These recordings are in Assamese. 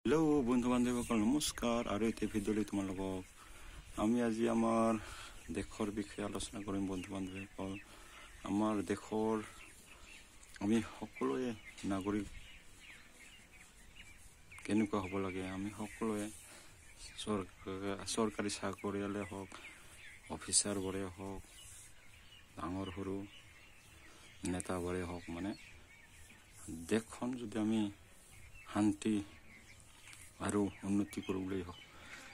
হেল্ল' বন্ধু বান্ধৱীসকল নমস্কাৰ। আৰু এতিয়া ভিডিঅ'লৈ তোমালোকক আমি আজি আমাৰ দেশৰ বিষয়ে আলোচনা কৰিম। বন্ধু বান্ধৱীসকল, আমাৰ দেশৰ আমি সকলোৱে নাগৰিক কেনেকুৱা হ'ব লাগে। আমি সকলোৱে চৰকাৰী চাকৰিয়ালে হওক, অফিচাৰবোৰে হওক, ডাঙৰ সৰু নেতাবোৰে হওক, মানে দেশখন যদি আমি শান্তি আৰু উন্নতি কৰিবলৈ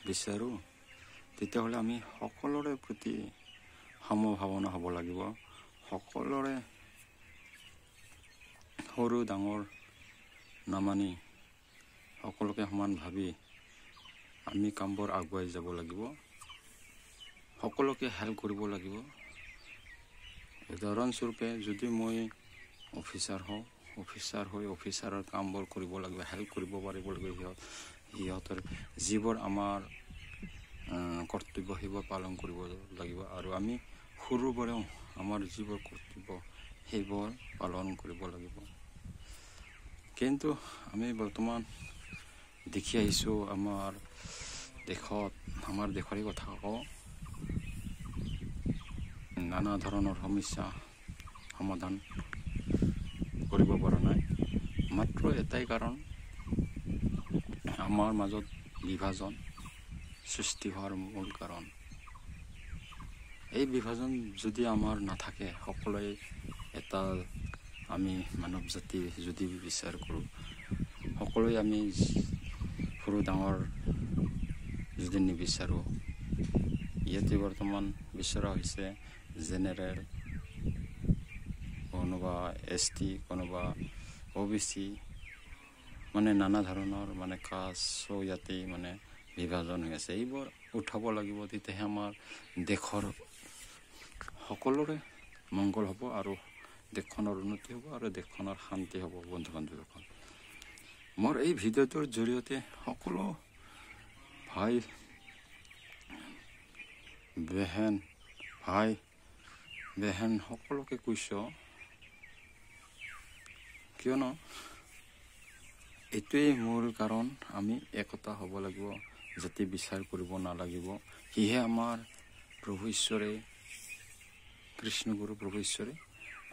বিচাৰোঁ, তেতিয়াহ'লে আমি সকলোৰে প্ৰতি সমভাৱনা হ'ব লাগিব। সকলোৰে সৰু ডাঙৰ নামানি সকলোকে সমান ভাবি আমি কামবোৰ আগুৱাই যাব লাগিব। সকলোকে হেল্প কৰিব লাগিব। উদাহৰণস্বৰূপে যদি মই অফিচাৰ হওঁ, অফিচাৰ হৈ অফিচাৰৰ কামবোৰ কৰিব লাগিব, হেল্প কৰিব পাৰিব লাগিব। সিহঁতৰ যিবোৰ আমাৰ কৰ্তব্য সেইবোৰ পালন কৰিব লাগিব। আৰু আমি সৰুবোৰেও আমাৰ যিবোৰ কৰ্তব্য সেইবোৰ পালন কৰিব লাগিব। কিন্তু আমি বৰ্তমান দেখি আহিছোঁ আমাৰ দেশৰে কথা কওঁ, নানা ধৰণৰ সমস্যা সমাধান কৰিব পৰা নাই। মাত্ৰ এটাই কাৰণ, আমাৰ মাজত বিভাজন সৃষ্টি হোৱাৰ মূল কাৰণ। এই বিভাজন যদি আমাৰ নাথাকে, সকলোৱে এটা আমি মানৱ জাতি যদি বিচাৰ কৰোঁ, সকলোৱে আমি সৰু ডাঙৰ যদি নিবিচাৰোঁ, ইয়াতে বৰ্তমান বিচৰা হৈছে জেনেৰেল, কোনোবা ST, কোনোবা OBC, মানে নানা ধৰণৰ মানে কাষ্ট ইয়াতে মানে বিভাজন হৈ আছে। এইবোৰ উঠাব লাগিব, তেতিয়াহে আমাৰ দেশৰ সকলোৰে মংগল হ'ব আৰু দেশখনৰ উন্নতি হ'ব আৰু দেশখনৰ শান্তি হ'ব। বন্ধু বান্ধৱীসকল, মোৰ এই ভিডিঅ'টোৰ জৰিয়তে সকলো ভাই বেহেন সকলোকে কৈছোঁ, কিয়নো এইটোৱেই মোৰ কাৰণ। আমি একতা হ'ব লাগিব, জাতি বিচাৰ কৰিব নালাগিব। সেয়েহে আমাৰ প্ৰভু ঈশ্বৰে, কৃষ্ণগুৰু প্ৰভু ঈশ্বৰে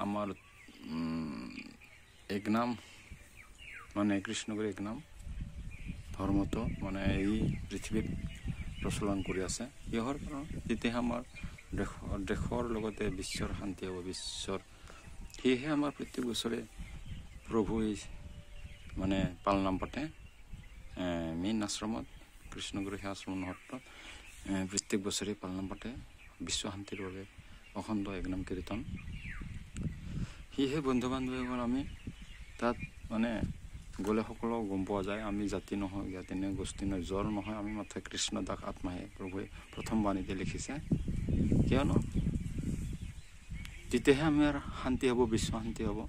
আমাৰ এক নাম, মানে কৃষ্ণগুৰু এক নাম ধৰ্মটো মানে এই পৃথিৱীত প্ৰচলন কৰি আছে। কিহৰ কাৰণ? তেতিয়াহে আমাৰ দেশৰ লগতে বিশ্বৰ শান্তি হ'ব। সেয়েহে আমাৰ প্ৰত্যেক বছৰে প্ৰভুৱে মানে পালনাম পাতে। মেইন আশ্ৰমত, কৃষ্ণগুৰু সেই আশ্ৰম নহত প্ৰত্যেক বছৰে পালনাম পাতে বিশ্ব শান্তিৰ বাবে অখণ্ড একনাম কীৰ্তন। সেয়েহে বন্ধু বান্ধৱীসকল, আমি তাত মানে গ'লে সকলো গম পোৱা যায়, আমি জাতি নহয়, জ্ঞাতি নহয়, গোষ্ঠী নহয়, জ্বৰ নহয়, আমি মাত্ৰ কৃষ্ণ দাস আত্মাহে প্ৰভুৱে প্ৰথম বাণীতে লিখিছে। কিয়নো তেতিয়াহে আমাৰ শান্তি হ'ব, বিশ্ব শান্তি হ'ব।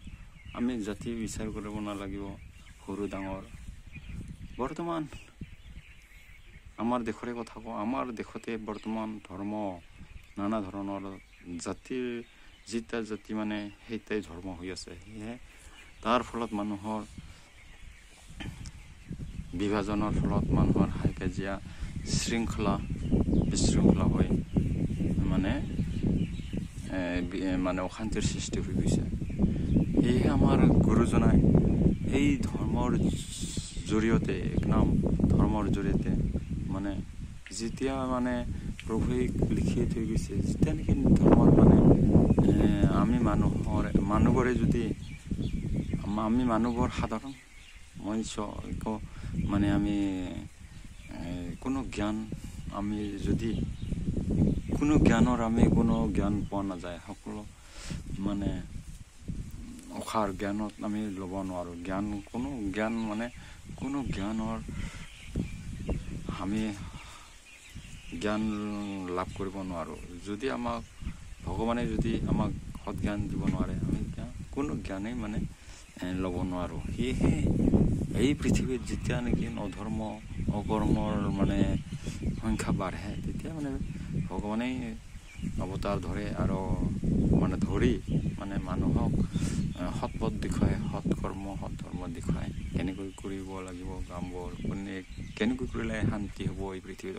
আমি জাতি বিচাৰ কৰিব নালাগিব, সৰু ডাঙৰ। বৰ্তমান আমাৰ দেশৰে কথা কওঁ, আমাৰ দেশতে বৰ্তমান ধৰ্ম, নানা ধৰণৰ জাতিৰ যিটা জাতি মানে সেইটাই ধৰ্ম হৈ আছে। সেয়েহে তাৰ ফলত মানুহৰ বিভাজনৰ ফলত মানুহৰ হাই কাজিয়া, বিশৃংখলা হৈ মানে অশান্তিৰ সৃষ্টি হৈ গৈছে। সেয়েহে আমাৰ গুৰুজনাই এই ধৰ্মৰ জৰিয়তে, এক নাম ধৰ্মৰ জৰিয়তে মানে যেতিয়া মানে প্ৰভুৱে লিখি থৈ গৈছে, যেতিয়া নেকি ধৰ্মৰ মানে আমি মানুহবোৰে যদি আমি মানুহবোৰ সাধাৰণ মনুষ্য, মানে আমি কোনো জ্ঞান কোনো জ্ঞান পোৱা নাযায়। সকলো মানে অসাৰ জ্ঞানত আমি ল'ব নোৱাৰোঁ। কোনো জ্ঞানৰ আমি জ্ঞান লাভ কৰিব নোৱাৰোঁ। যদি আমাক ভগৱানে যদি আমাক সৎ জ্ঞান দিব নোৱাৰে, আমি কোনো জ্ঞানেই মানে ল'ব নোৱাৰোঁ। সেয়েহে এই পৃথিৱীত যেতিয়া নেকি অধৰ্ম অকৰ্মৰ মানে সংখ্যা বাঢ়ে, তেতিয়া মানে ভগৱানেই অৱতাৰ ধৰে আৰু মানে ধৰি মানে মানুহক সৎ পথ দেখুৱায়, সৎ ধৰ্ম দেখুৱায়, কেনেকৈ কৰিব লাগিব কামবোৰ, কেনেকৈ কৰিলে শান্তি হ'ব, এই পৃথিৱীত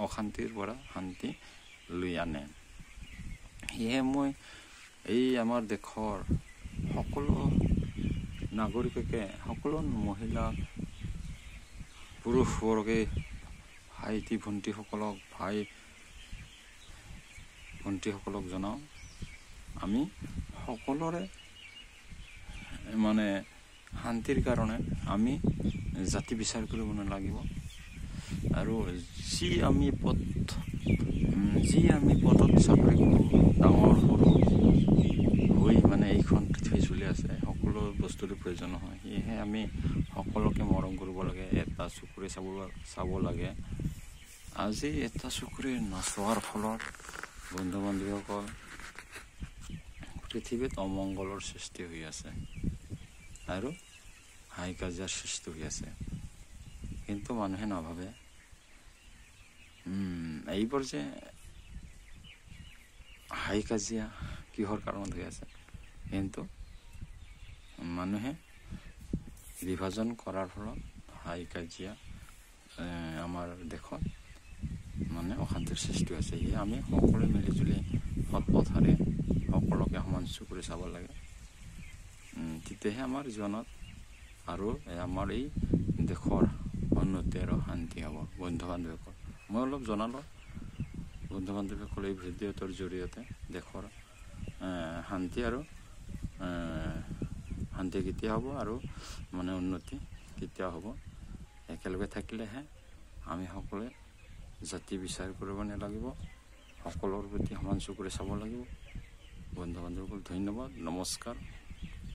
অশান্তিৰ পৰা শান্তি লৈ আনে। সেয়ে মই এই আমাৰ দেশৰ সকলো নাগৰিককে, সকলো মহিলা পুৰুষবৰ্গে, ভাইটি ভণ্টিসকলক জনাওঁ, আমি সকলোৰে মানে শান্তিৰ কাৰণে আমি জাতি বিচাৰ কৰিব নালাগিব। আৰু যি আমি পদত চাকৰি কৰোঁ, ডাঙৰ সৰু হৈ মানে এইখন পৃথিৱী চলি আছে, সকলো বস্তুৰে প্ৰয়োজন হয়। সেয়েহে আমি সকলোকে মৰম কৰিব লাগে, এটা চকুৰে চাব লাগে। আজি এটা চকুৰে নচোৱাৰ ফলত বন্ধু বান্ধৱীসকল পৃথিৱীত অমংগলৰ সৃষ্টি হৈ আছে আৰু হাই কাজিয়াৰ সৃষ্টি হৈ আছে। কিন্তু মানুহে নাভাবে এইবোৰ যে হাই কাজিয়া কিহৰ কাৰণত হৈ আছে। কিন্তু মানুহে বিভাজন কৰাৰ ফলত হাই কাজিয়া আমাৰ দেশত মানে অশান্তিৰ সৃষ্টি হৈছে। সেয়ে আমি সকলোৱে মিলিজুলি সৎ পথেৰে সকলোকে সমান চকুৰে চাব লাগে। তেতিয়াহে আমাৰ জীৱনত আৰু আমাৰ এই দেশৰ উন্নতি আৰু শান্তি হ'ব। বন্ধু বান্ধৱীসকল, মই অলপ জনালোঁ বন্ধু বান্ধৱীসকল এই ভিডিঅ'টোৰ জৰিয়তে দেশৰ শান্তি কেতিয়া হ'ব আৰু মানে উন্নতি কেতিয়া হ'ব। একেলগে থাকিলেহে আমি সকলোৱে জাতি বিচাৰ কৰিব নালাগিব, সকলোৰ প্ৰতি সমান চকুৰে চাব লাগিব। বন্ধু বান্ধৱীসকল ধন্যবাদ, নমস্কাৰ।